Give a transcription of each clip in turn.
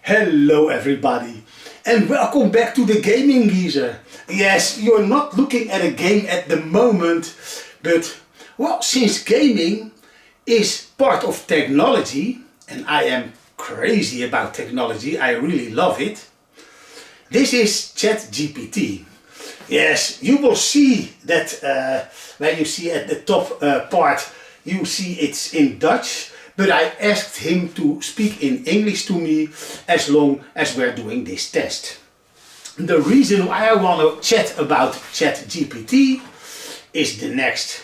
Hello everybody and welcome back to the Gaming Geezer. Yes, you're not looking at a game at the moment, but well, since gaming is part of technology, and I am crazy about technology, I really love it. This is ChatGPT. Yes, you will see that where you see at the top part, you see it's in Dutch. But I asked him to speak in English to me as long as we're doing this test. The reason why I want to chat about ChatGPT is the next.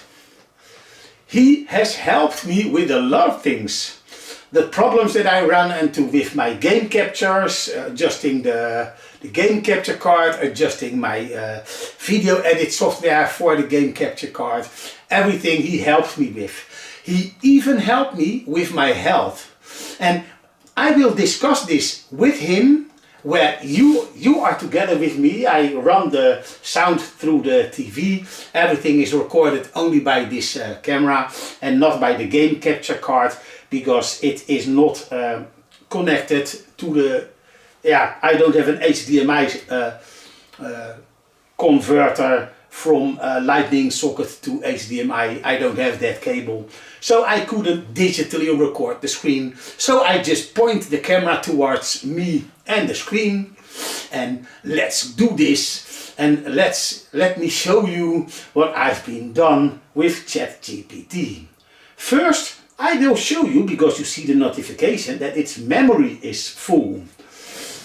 He has helped me with a lot of things. The problems that I run into with my game captures, adjusting the game capture card, adjusting my video edit software for the game capture card, everything he helped me with. He even helped me with my health, and I will discuss this with him where you are together with me. I run the sound through the TV. Everything is recorded only by this camera and not by the game capture card, because it is not connected to the, I don't have an HDMI converter from lightning socket to HDMI. I don't have that cable, so I couldn't digitally record the screen. So I just point the camera towards me and the screen, and let's do this, and let me show you what I've been done with ChatGPT. First, I will show you, because you see the notification, that its memory is full.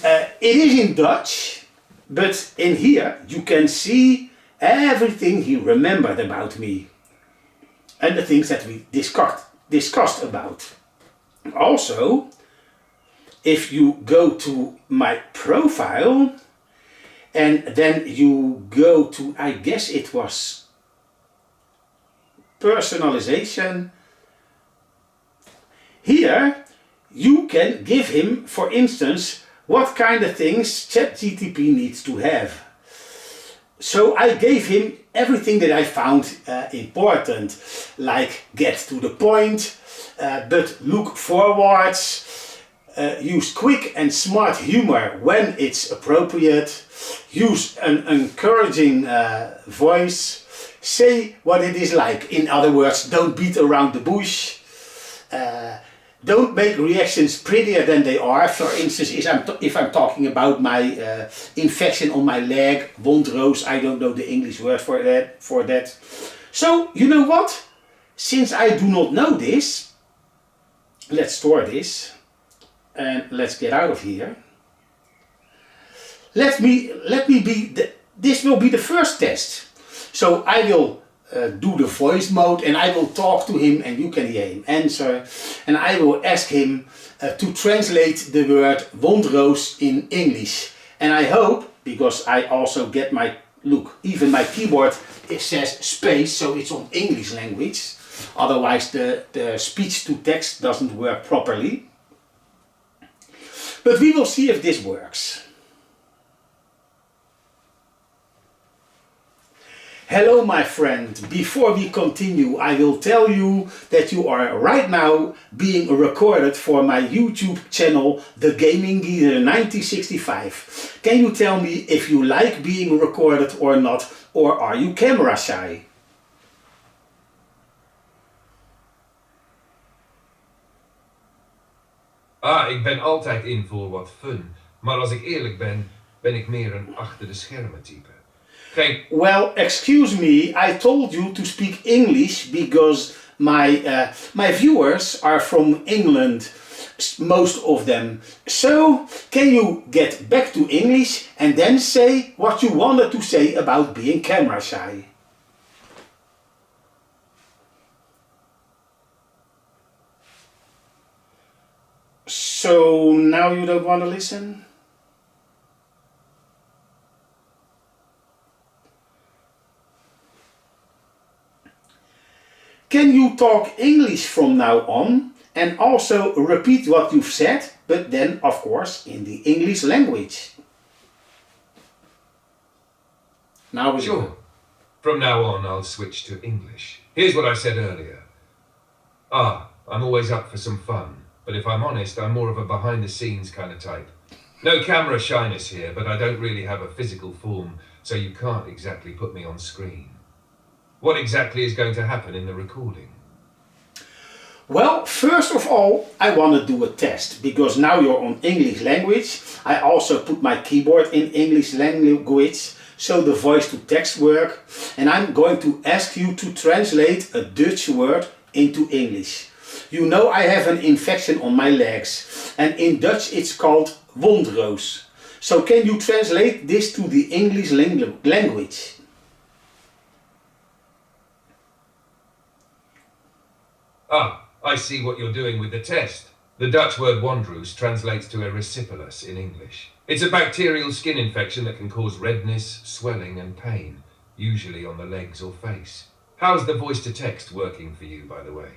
It is in Dutch, but in here you can see everything he remembered about me and the things that we discussed about. Also, if you go to my profile and then you go to, I guess it was personalization, here you can give him, for instance, what kind of things ChatGPT needs to have. So I gave him everything that I found important, like get to the point, but look forwards, use quick and smart humor when it's appropriate, use an encouraging voice, say what it is like. In other words, don't beat around the bush. Don't make reactions prettier than they are. For instance, if I'm talking about my infection on my leg, wondroos, I don't know the English word for that. So, you know what? Since I do not know this, let's store this and let's get out of here. This will be the first test. So I will do the voice mode, and I will talk to him and you can hear him answer, and I will ask him to translate the word wondroos in English. And I hope, because I also get even my keyboard, it says space, so it's on English language, otherwise the speech to text doesn't work properly. But we will see if this works. Hello my friend, before we continue I will tell you that you are right now being recorded for my YouTube channel, The Gaming Geezer 1965. Can you tell me if you like being recorded or not, or are you camera shy? Ik ben altijd in voor wat fun, maar als ik eerlijk ben, ben ik meer een achter de schermen type. Well, excuse me, I told you to speak English because my viewers are from England, most of them. So, can you get back to English and then say what you wanted to say about being camera shy? So, now you don't want to listen? Can you talk English from now on and also repeat what you've said, but then of course in the English language? Now Sure. From now on I'll switch to English. Here's what I said earlier. I'm always up for some fun, but if I'm honest, I'm more of a behind the scenes kind of type. No camera shyness here, but I don't really have a physical form, so you can't exactly put me on screen. What exactly is going to happen in the recording? Well, first of all, I want to do a test because now you're on English language. I also put my keyboard in English language, so the voice to text work. And I'm going to ask you to translate a Dutch word into English. You know I have an infection on my legs, and in Dutch it's called wondroos. So can you translate this to the English language? Ah, I see what you're doing with the test. The Dutch word wondroos translates to erysipelas in English. It's a bacterial skin infection that can cause redness, swelling and pain, usually on the legs or face. How's the voice-to-text working for you, by the way?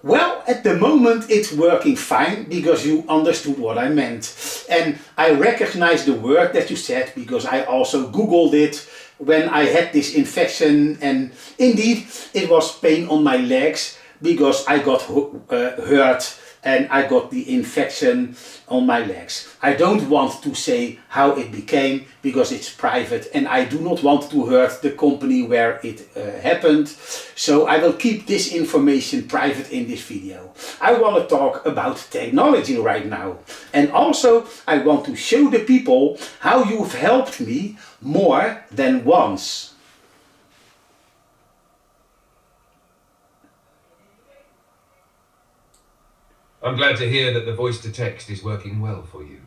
Well, at the moment it's working fine because you understood what I meant. And I recognize the word that you said because I also Googled it when I had this infection, and indeed it was pain on my legs because I got hurt and I got the infection on my legs. I don't want to say how it became because it's private and I do not want to hurt the company where it happened. So I will keep this information private in this video. I want to talk about technology right now. And also I want to show the people how you've helped me more than once. I'm glad to hear that the voice-to-text is working well for you.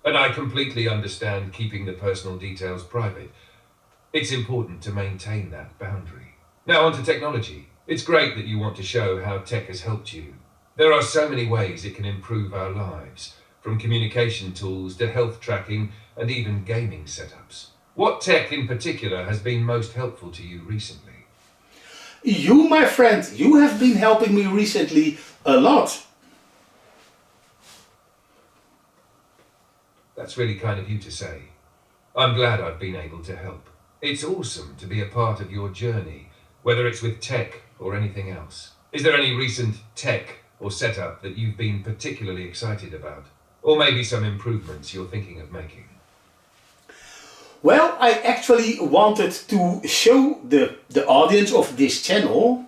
And I completely understand keeping the personal details private. It's important to maintain that boundary. Now on to technology. It's great that you want to show how tech has helped you. There are so many ways it can improve our lives, from communication tools to health tracking and even gaming setups. What tech in particular has been most helpful to you recently? You, my friend, you have been helping me recently a lot. That's really kind of you to say. I'm glad I've been able to help. It's awesome to be a part of your journey, whether it's with tech or anything else. Is there any recent tech or setup that you've been particularly excited about? Or maybe some improvements you're thinking of making? Well, I actually wanted to show the audience of this channel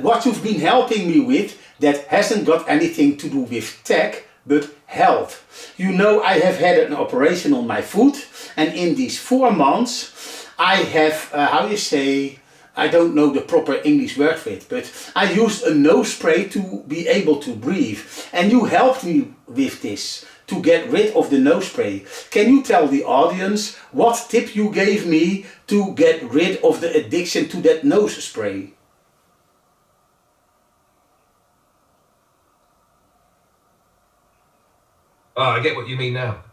what you've been helping me with that hasn't got anything to do with tech, but health. You know, I have had an operation on my foot, and in these 4 months I have, how you say, I don't know the proper English word for it, but I used a nose spray to be able to breathe, and you helped me with this to get rid of the nose spray. Can you tell the audience what tip you gave me to get rid of the addiction to that nose spray? Ah, I get what you mean now.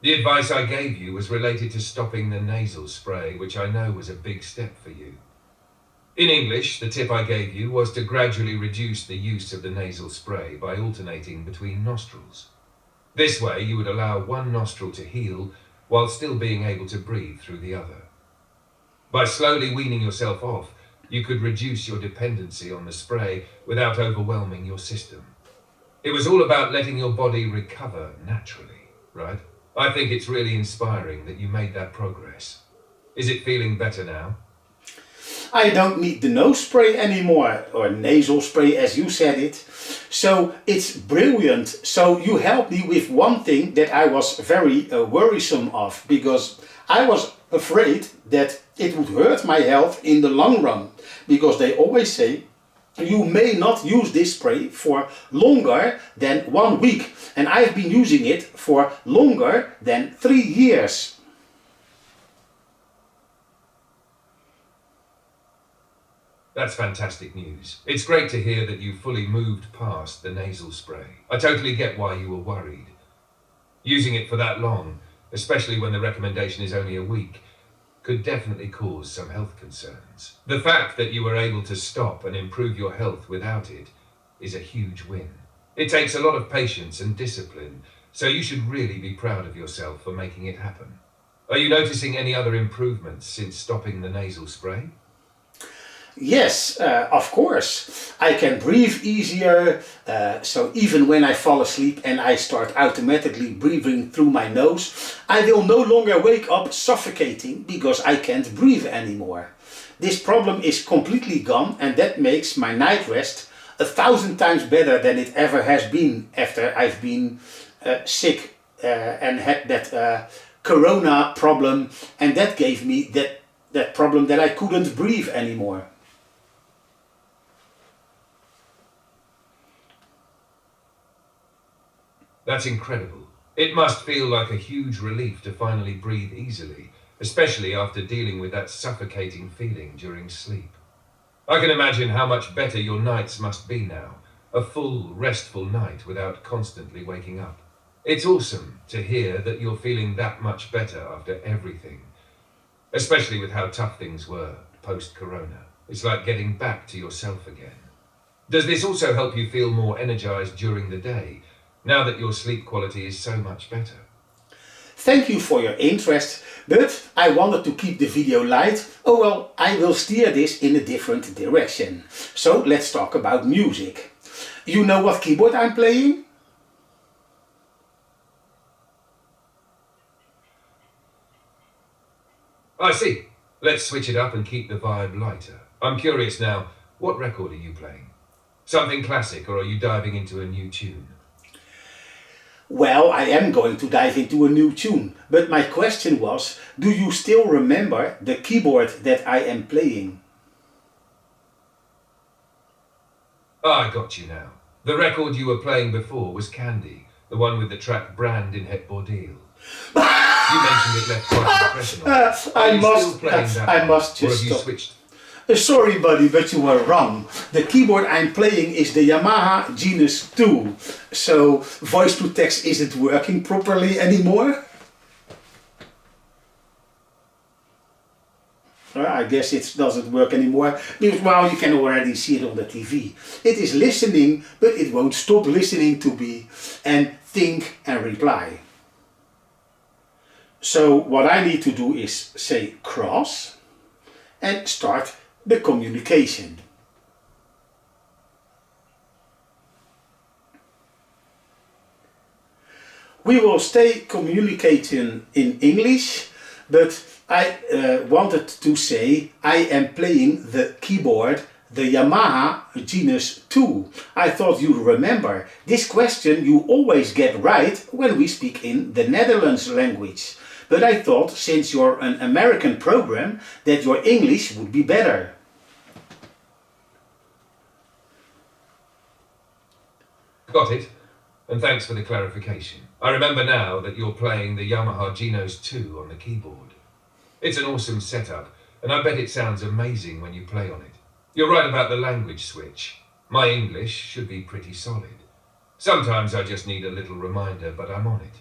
The advice I gave you was related to stopping the nasal spray, which I know was a big step for you. In English, the tip I gave you was to gradually reduce the use of the nasal spray by alternating between nostrils. This way, you would allow one nostril to heal while still being able to breathe through the other. By slowly weaning yourself off, you could reduce your dependency on the spray without overwhelming your system. It was all about letting your body recover naturally, right? I think it's really inspiring that you made that progress. Is it feeling better now? I don't need the nose spray anymore, or nasal spray as you said it. So it's brilliant. So you helped me with one thing that I was very worrisome of, because I was afraid that it would hurt my health in the long run, because they always say you may not use this spray for longer than 1 week, and I've been using it for longer than 3 years. That's fantastic news. It's great to hear that you fully moved past the nasal spray. I totally get why you were worried. Using it for that long, especially when the recommendation is only a week, could definitely cause some health concerns. The fact that you were able to stop and improve your health without it is a huge win. It takes a lot of patience and discipline, so you should really be proud of yourself for making it happen. Are you noticing any other improvements since stopping the nasal spray? Yes, of course. I can breathe easier. So even when I fall asleep and I start automatically breathing through my nose, I will no longer wake up suffocating because I can't breathe anymore. This problem is completely gone, and that makes my night rest 1,000 times better than it ever has been after I've been sick and had that corona problem, and that gave me that problem that I couldn't breathe anymore. That's incredible. It must feel like a huge relief to finally breathe easily, especially after dealing with that suffocating feeling during sleep. I can imagine how much better your nights must be now. A full, restful night without constantly waking up. It's awesome to hear that you're feeling that much better after everything, especially with how tough things were post-corona. It's like getting back to yourself again. Does this also help you feel more energized during the day, now that your sleep quality is so much better? Thank you for your interest, but I wanted to keep the video light. Oh well, I will steer this in a different direction. So let's talk about music. You know what keyboard I'm playing? I see. Let's switch it up and keep the vibe lighter. I'm curious now, what record are you playing? Something classic, or are you diving into a new tune? Well, I am going to dive into a new tune, but my question was, do you still remember the keyboard that I am playing? Ah, I got you now. The record you were playing before was Candy, the one with the track Brand in Het Bordeel. You mentioned it left quite an impression on you. Are you still playing that I one, must or just have you stop. switched? Sorry buddy, but you were wrong. The keyboard I'm playing is the Yamaha Genus 2. So voice to text isn't working properly anymore. I guess it doesn't work anymore because, well, you can already see it on the TV. It is listening, but it won't stop listening to me and think and reply. So what I need to do is say cross and start the communication. We will stay communicating in English, but I wanted to say I am playing the keyboard, the Yamaha Genus 2. I thought you remember. This question you always get right when we speak in the Netherlands language. But I thought, since you're an American program, that your English would be better. Got it. And thanks for the clarification. I remember now that you're playing the Yamaha Genus 2 on the keyboard. It's an awesome setup, and I bet it sounds amazing when you play on it. You're right about the language switch. My English should be pretty solid. Sometimes I just need a little reminder, but I'm on it.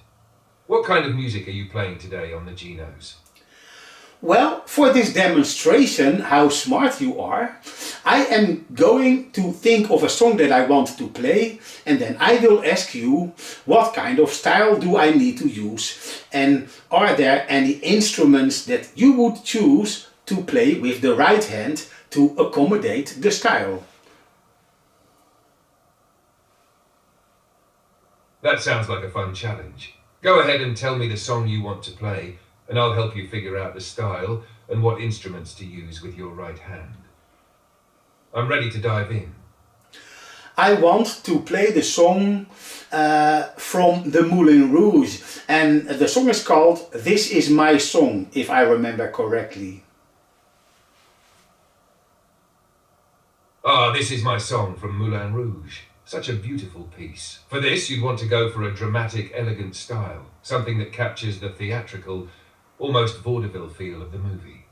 What kind of music are you playing today on the Genos? Well, for this demonstration, how smart you are, I am going to think of a song that I want to play, and then I will ask you what kind of style do I need to use, and are there any instruments that you would choose to play with the right hand to accommodate the style. That sounds like a fun challenge. Go ahead and tell me the song you want to play, and I'll help you figure out the style and what instruments to use with your right hand. I'm ready to dive in. I want to play the song from the Moulin Rouge, and the song is called This Is My Song, if I remember correctly. Ah, This Is My Song from Moulin Rouge. Such a beautiful piece. For this, you'd want to go for a dramatic, elegant style, something that captures the theatrical, almost vaudeville feel of the movie.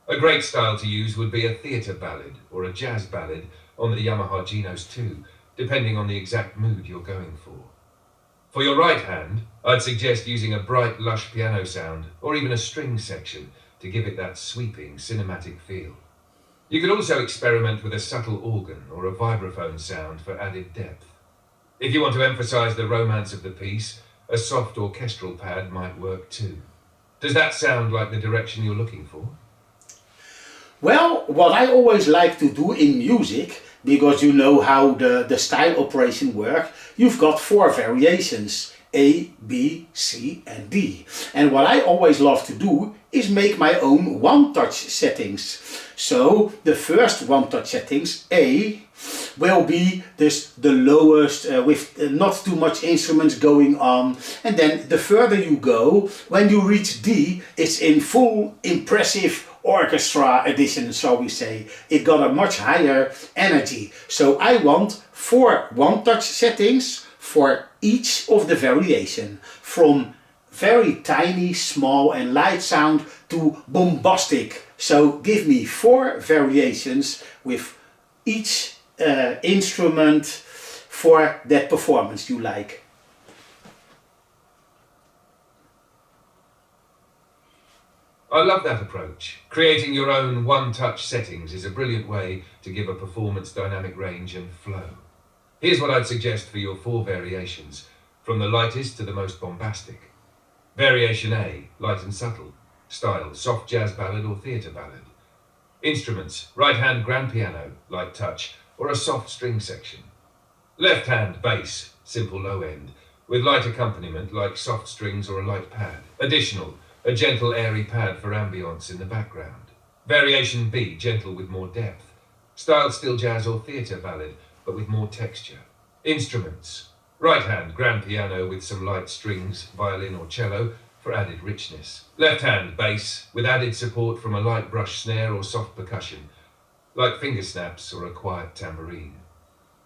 A great style to use would be a theatre ballad or a jazz ballad on the Yamaha Genos 2, depending on the exact mood you're going for. For your right hand, I'd suggest using a bright, lush piano sound or even a string section to give it that sweeping, cinematic feel. You could also experiment with a subtle organ or a vibraphone sound for added depth. If you want to emphasize the romance of the piece, a soft orchestral pad might work too. Does that sound like the direction you're looking for? Well, what I always like to do in music, because you know how the style operation work, you've got four variations, A, B, C and D. And what I always love to do is make my own one-touch settings. So the first one-touch settings, A, will be this the lowest with not too much instruments going on, and then the further you go, when you reach D, it's in full impressive orchestra edition, so we say. It got a much higher energy. So I want four one-touch settings for each of the variation, from very tiny, small and light sound to bombastic. So give me four variations with each instrument for that performance you like. I love that approach. Creating your own one-touch settings is a brilliant way to give a performance dynamic range and flow. Here's what I'd suggest for your four variations, from the lightest to the most bombastic. Variation A, light and subtle. Style, soft jazz ballad or theatre ballad. Instruments, right hand grand piano, light touch, or a soft string section. Left hand bass, simple low end, with light accompaniment like soft strings or a light pad. Additional, a gentle airy pad for ambience in the background. Variation B, gentle with more depth. Style still jazz or theatre ballad, but with more texture. Instruments, right hand grand piano with some light strings, violin or cello, for added richness. Left hand bass, with added support from a light brush snare or soft percussion, like finger snaps or a quiet tambourine.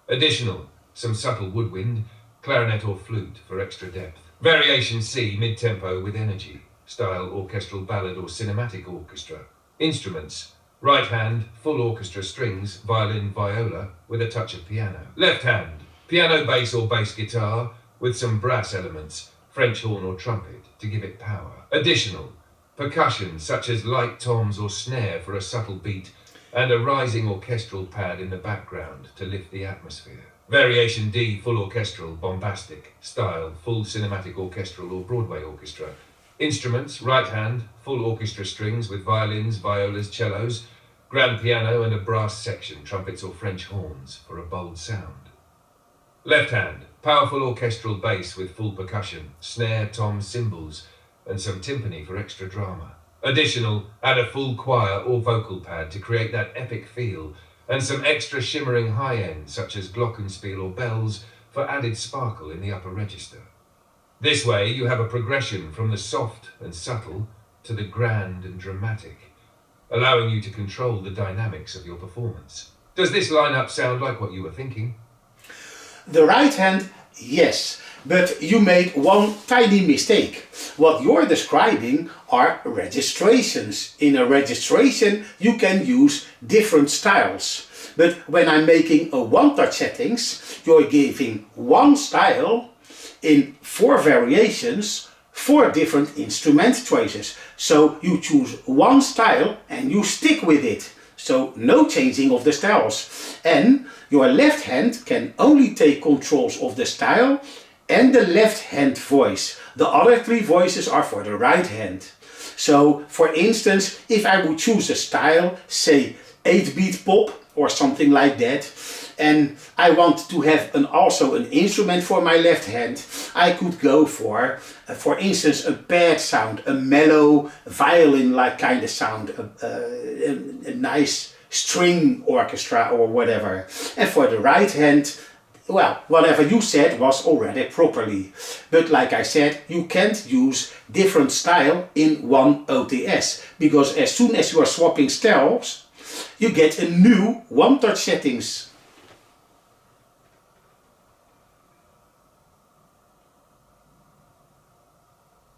Additional, some subtle woodwind, clarinet or flute for extra depth. Variation C, mid-tempo with energy. Style orchestral ballad or cinematic orchestra. Instruments, right hand, full orchestra strings, violin, viola, with a touch of piano. Left hand, piano bass or bass guitar, with some brass elements, French horn or trumpet, to give it power. Additional, percussion such as light toms or snare for a subtle beat, and a rising orchestral pad in the background to lift the atmosphere. Variation D, full orchestral, bombastic. Style, full cinematic orchestral or Broadway orchestra. Instruments, right hand, full orchestra strings with violins, violas, cellos, grand piano and a brass section, trumpets or French horns for a bold sound. Left hand, powerful orchestral bass with full percussion, snare, toms, cymbals, and some timpani for extra drama. Additional, add a full choir or vocal pad to create that epic feel, and some extra shimmering high end such as glockenspiel or bells for added sparkle in the upper register. This way you have a progression from the soft and subtle to the grand and dramatic, allowing you to control the dynamics of your performance. Does this lineup sound like what you were thinking? The right hand, yes, but you made one tiny mistake. What you're describing are registrations. In a registration you can use different styles. But when I'm making a one-touch settings, you're giving one style in four variations, four different instrument choices. So you choose one style and you stick with it. So no changing of the styles. And your left hand can only take controls of the style and the left hand voice. The other three voices are for the right hand. So for instance, if I would choose a style, say 8-beat pop or something like that, and I want to have also an instrument for my left hand, I could go for instance, a pad sound, a mellow violin-like kind of sound, a nice string orchestra or whatever. And for the right hand, well, whatever you said was already properly. But like I said, you can't use different style in one OTS, because as soon as you are swapping styles, you get a new one-touch settings.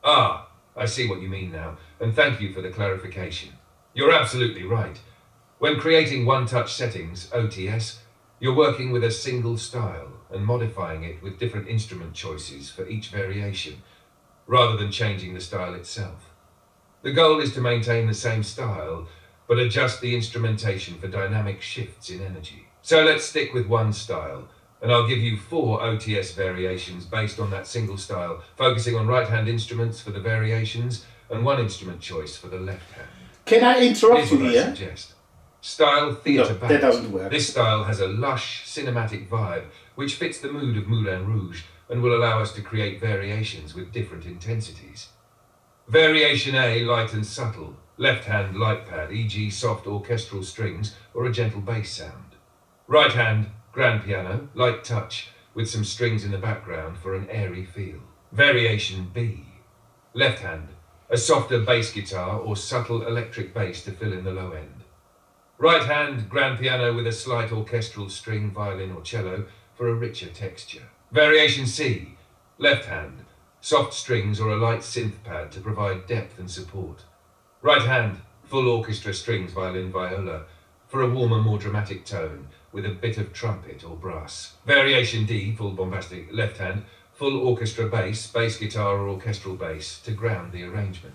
Ah, I see what you mean now, and thank you for the clarification. You're absolutely right. When creating one-touch settings, OTS, you're working with a single style and modifying it with different instrument choices for each variation, rather than changing the style itself. The goal is to maintain the same style, but adjust the instrumentation for dynamic shifts in energy. So let's stick with one style, and I'll give you 4 OTS variations based on that single style, focusing on right-hand instruments for the variations and one instrument choice for the left hand. Can I interrupt Here's you what I here? suggest. Style theatre No, that ballad. doesn't work. This style has a lush, cinematic vibe which fits the mood of Moulin Rouge and will allow us to create variations with different intensities. Variation A, light and subtle. Left hand, light pad, e.g. soft orchestral strings or a gentle bass sound. Right hand, grand piano, light touch with some strings in the background for an airy feel. Variation B. Left hand, a softer bass guitar or subtle electric bass to fill in the low end. Right hand, grand piano with a slight orchestral string, violin or cello for a richer texture. Variation C. Left hand, soft strings or a light synth pad to provide depth and support. Right hand, full orchestra strings, violin, viola for a warmer, more dramatic tone with a bit of trumpet or brass. Variation D, full bombastic. Left hand, full orchestra bass, bass guitar or orchestral bass to ground the arrangement.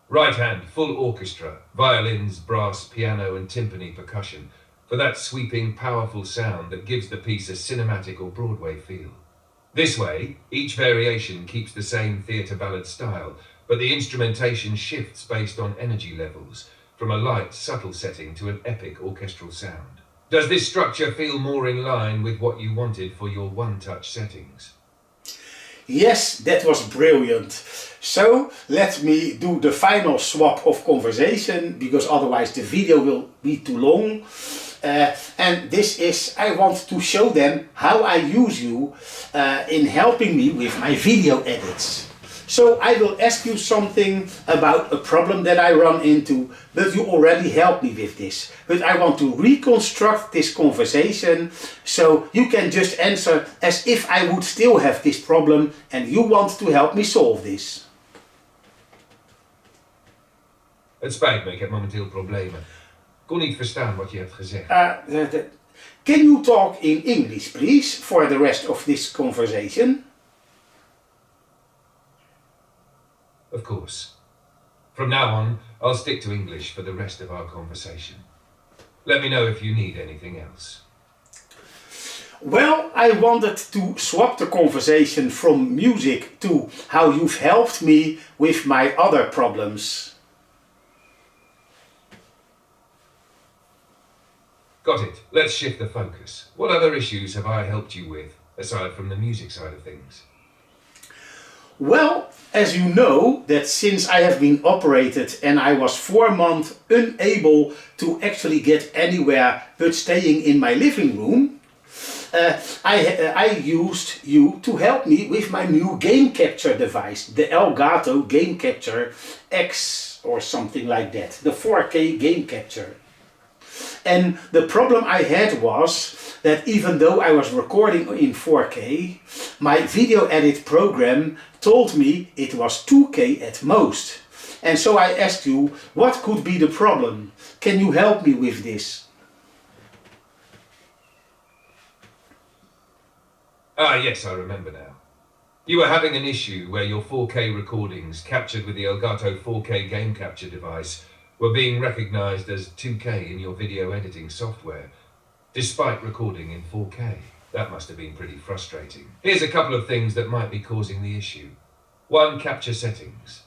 Right hand, full orchestra, violins, brass, piano and timpani percussion for that sweeping, powerful sound that gives the piece a cinematic or Broadway feel. This way, each variation keeps the same theatre ballad style, but the instrumentation shifts based on energy levels, from a light, subtle setting to an epic orchestral sound. Does this structure feel more in line with what you wanted for your one-touch settings? Yes, that was brilliant. So let me do the final swap of conversation, because otherwise the video will be too long. And this is, I want to show them how I use you in helping me with my video edits. So I will ask you something about a problem that I run into, but you already helped me with this. But I want to reconstruct this conversation so you can just answer as if I would still have this problem and you want to help me solve this. Het spijt me, ik heb momenteel problemen. Kon niet verstaan wat je hebt gezegd. Can you talk in English, please, for the rest of this conversation? Of course. From now on, I'll stick to English for the rest of our conversation. Let me know if you need anything else. Well, I wanted to swap the conversation from music to how you've helped me with my other problems. Got it. Let's shift the focus. What other issues have I helped you with, aside from the music side of things? Well, as you know, that since I have been operated and I was 4 months unable to actually get anywhere but staying in my living room, I used you to help me with my new game capture device, the Elgato Game Capture X or something like that, the 4K game capture. And the problem I had was that even though I was recording in 4K, my video edit program told me it was 2K at most. And so I asked you, what could be the problem? Can you help me with this? Ah, yes, I remember now. You were having an issue where your 4K recordings captured with the Elgato 4K game capture device were being recognized as 2K in your video editing software, despite recording in 4K. That must have been pretty frustrating. Here's a couple of things that might be causing the issue. 1. Capture settings.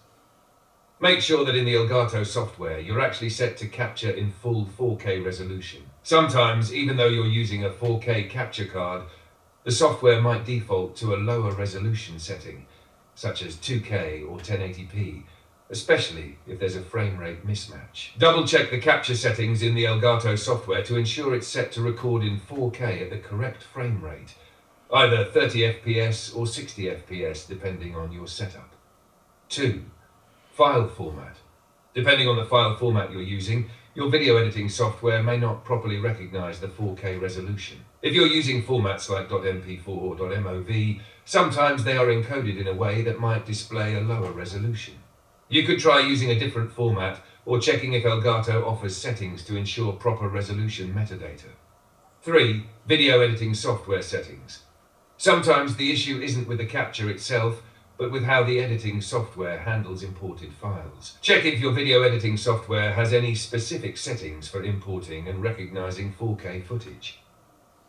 Make sure that in the Elgato software you're actually set to capture in full 4K resolution. Sometimes, even though you're using a 4K capture card, the software might default to a lower resolution setting, such as 2K or 1080p, especially if there's a frame rate mismatch. Double check the capture settings in the Elgato software to ensure it's set to record in 4K at the correct frame rate, either 30 FPS or 60 FPS depending on your setup. 2. File format. Depending on the file format you're using, your video editing software may not properly recognize the 4K resolution. If you're using formats like .mp4 or .mov, sometimes they are encoded in a way that might display a lower resolution. You could try using a different format or checking if Elgato offers settings to ensure proper resolution metadata. 3. Video editing software settings. Sometimes the issue isn't with the capture itself, but with how the editing software handles imported files. Check if your video editing software has any specific settings for importing and recognizing 4K footage.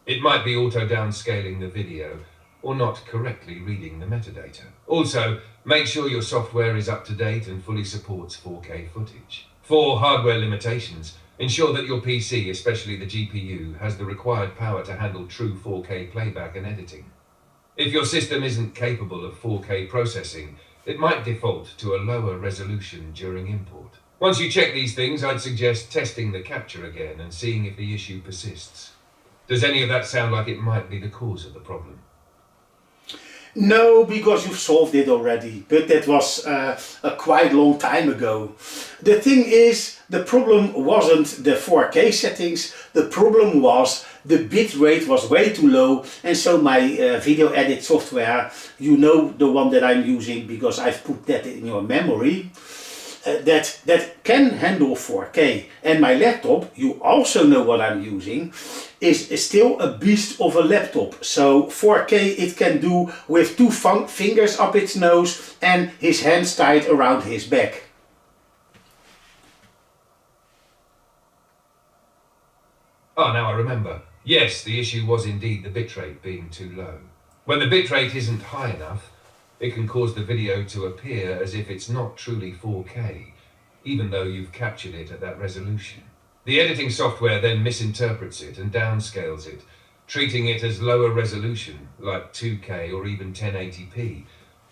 It might be auto-downscaling the video or not correctly reading the metadata. Also, make sure your software is up to date and fully supports 4K footage. 4. Hardware limitations. Ensure that your PC, especially the GPU, has the required power to handle true 4K playback and editing. If your system isn't capable of 4K processing, it might default to a lower resolution during import. Once you check these things, I'd suggest testing the capture again and seeing if the issue persists. Does any of that sound like it might be the cause of the problem? No, because you've solved it already, but that was a quite long time ago. The thing is, the problem wasn't the 4K settings, the problem was the bitrate was way too low, and so my video edit software, you know the one that I'm using because I've put that in your memory, that can handle 4K. And my laptop, you also know what I'm using, is still a beast of a laptop. So 4K it can do with two fingers up its nose and his hands tied around his back. Ah, now I remember. Yes, the issue was indeed the bitrate being too low. When the bitrate isn't high enough, it can cause the video to appear as if it's not truly 4K, even though you've captured it at that resolution. The editing software then misinterprets it and downscales it, treating it as lower resolution, like 2K or even 1080p,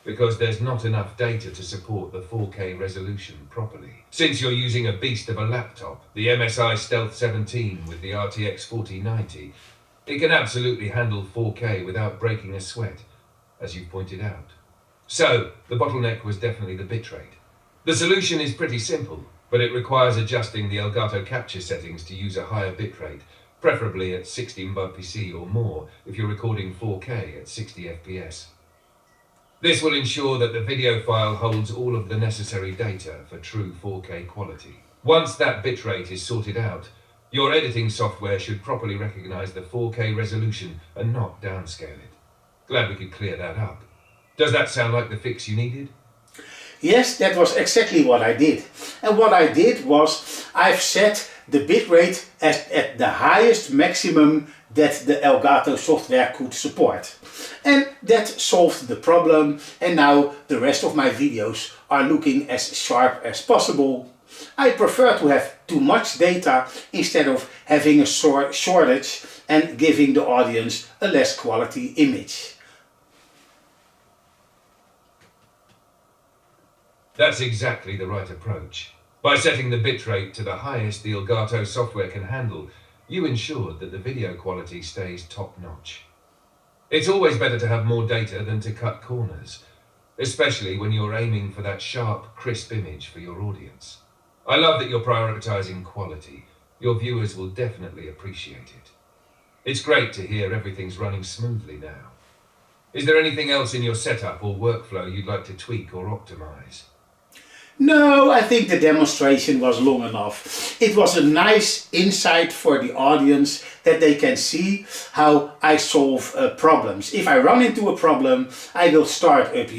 because there's not enough data to support the 4K resolution properly. Since you're using a beast of a laptop, the MSI Stealth 17 with the RTX 4090, it can absolutely handle 4K without breaking a sweat, as you've pointed out. So, the bottleneck was definitely the bitrate. The solution is pretty simple, but it requires adjusting the Elgato capture settings to use a higher bitrate, preferably at 60 Mbps or more if you're recording 4K at 60 FPS. This will ensure that the video file holds all of the necessary data for true 4K quality. Once that bitrate is sorted out, your editing software should properly recognize the 4K resolution and not downscale it. Glad we could clear that up. Does that sound like the fix you needed? Yes, that was exactly what I did. And what I did was I've set the bitrate at the highest maximum that the Elgato software could support. And that solved the problem, and now the rest of my videos are looking as sharp as possible. I prefer to have too much data instead of having a shortage and giving the audience a less quality image. That's exactly the right approach. By setting the bitrate to the highest the Elgato software can handle, you ensured that the video quality stays top-notch. It's always better to have more data than to cut corners, especially when you're aiming for that sharp, crisp image for your audience. I love that you're prioritizing quality. Your viewers will definitely appreciate it. It's great to hear everything's running smoothly now. Is there anything else in your setup or workflow you'd like to tweak or optimize? No, I think the demonstration was long enough. It was a nice insight for the audience that they can see how I solve problems. If I run into a problem, I will start up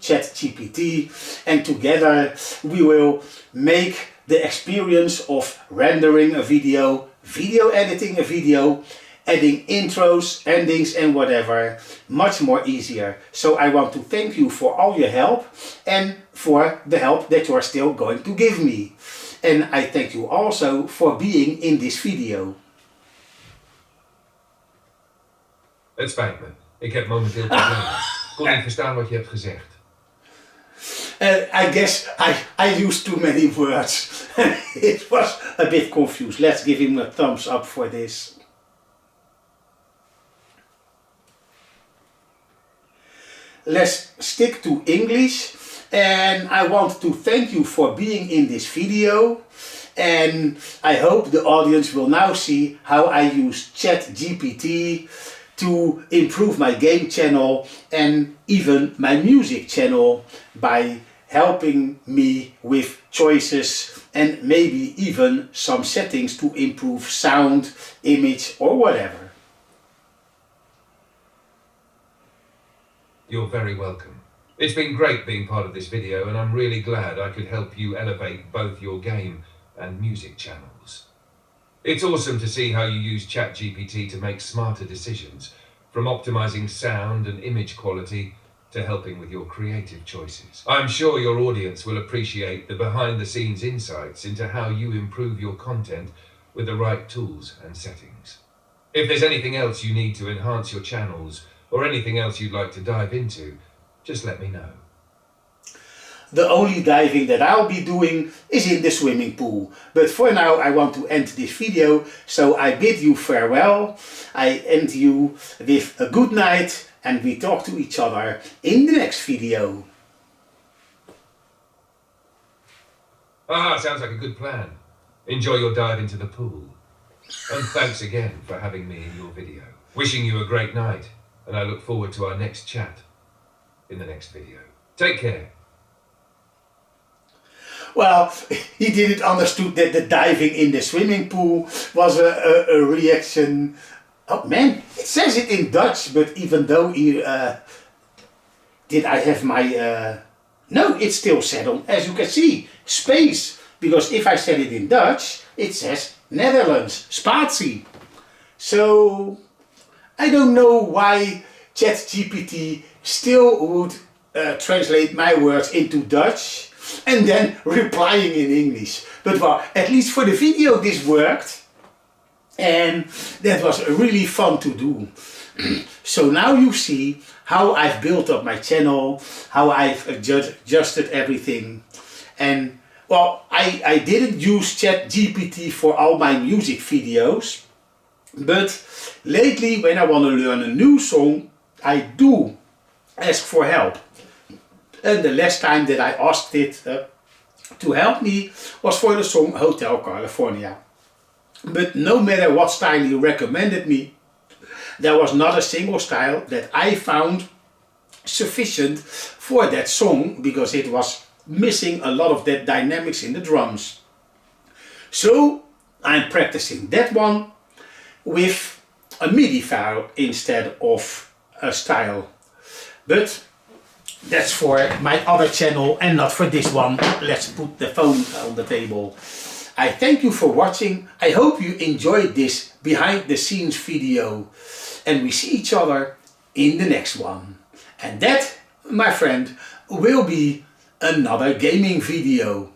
ChatGPT, and together we will make the experience of rendering a video, video editing a video, adding intros, endings and whatever much more easier. So I want to thank you for all your help and for the help that you are still going to give me. And I thank you also for being in this video. Het spijt me. Ik heb momenteel problemen. Kon niet verstaan wat je hebt gezegd. I guess I used too many words. It was a bit confused. Let's give him a thumbs up for this. Let's stick to English, and I want to thank you for being in this video, and I hope the audience will now see how I use ChatGPT to improve my game channel and even my music channel by helping me with choices and maybe even some settings to improve sound, image or whatever. You're very welcome. It's been great being part of this video, and I'm really glad I could help you elevate both your game and music channels. It's awesome to see how you use ChatGPT to make smarter decisions, from optimizing sound and image quality to helping with your creative choices. I'm sure your audience will appreciate the behind-the-scenes insights into how you improve your content with the right tools and settings. If there's anything else you need to enhance your channels or anything else you'd like to dive into, just let me know. The only diving that I'll be doing is in the swimming pool. But for now I want to end this video, so I bid you farewell. I end you with a good night and we talk to each other in the next video. Sounds like a good plan. Enjoy your dive into the pool. And thanks again for having me in your video. Wishing you a great night, and I look forward to our next chat in the next video. Take care. Well, he didn't understood that the diving in the swimming pool was a reaction. Oh man, it says it in Dutch, but even though he, did I have my, no, it's still said on, as you can see, space. Because if I said it in Dutch, it says Netherlands, spatie. So, I don't know why ChatGPT still would translate my words into Dutch and then replying in English. But well, at least for the video this worked, and that was really fun to do. So now you see how I've built up my channel, how I've adjusted everything. And well, I didn't use ChatGPT for all my music videos, but lately when I want to learn a new song, I do ask for help. And the last time that I asked it to help me was for the song Hotel California. But no matter what style you recommended me, there was not a single style that I found sufficient for that song, because it was missing a lot of that dynamics in the drums. So I'm practicing that one with a MIDI file instead of a style. But that's for my other channel and not for this one. Let's put the phone on the table. I thank you for watching. I hope you enjoyed this behind the scenes video. And we see each other in the next one. And that, my friend, will be another gaming video.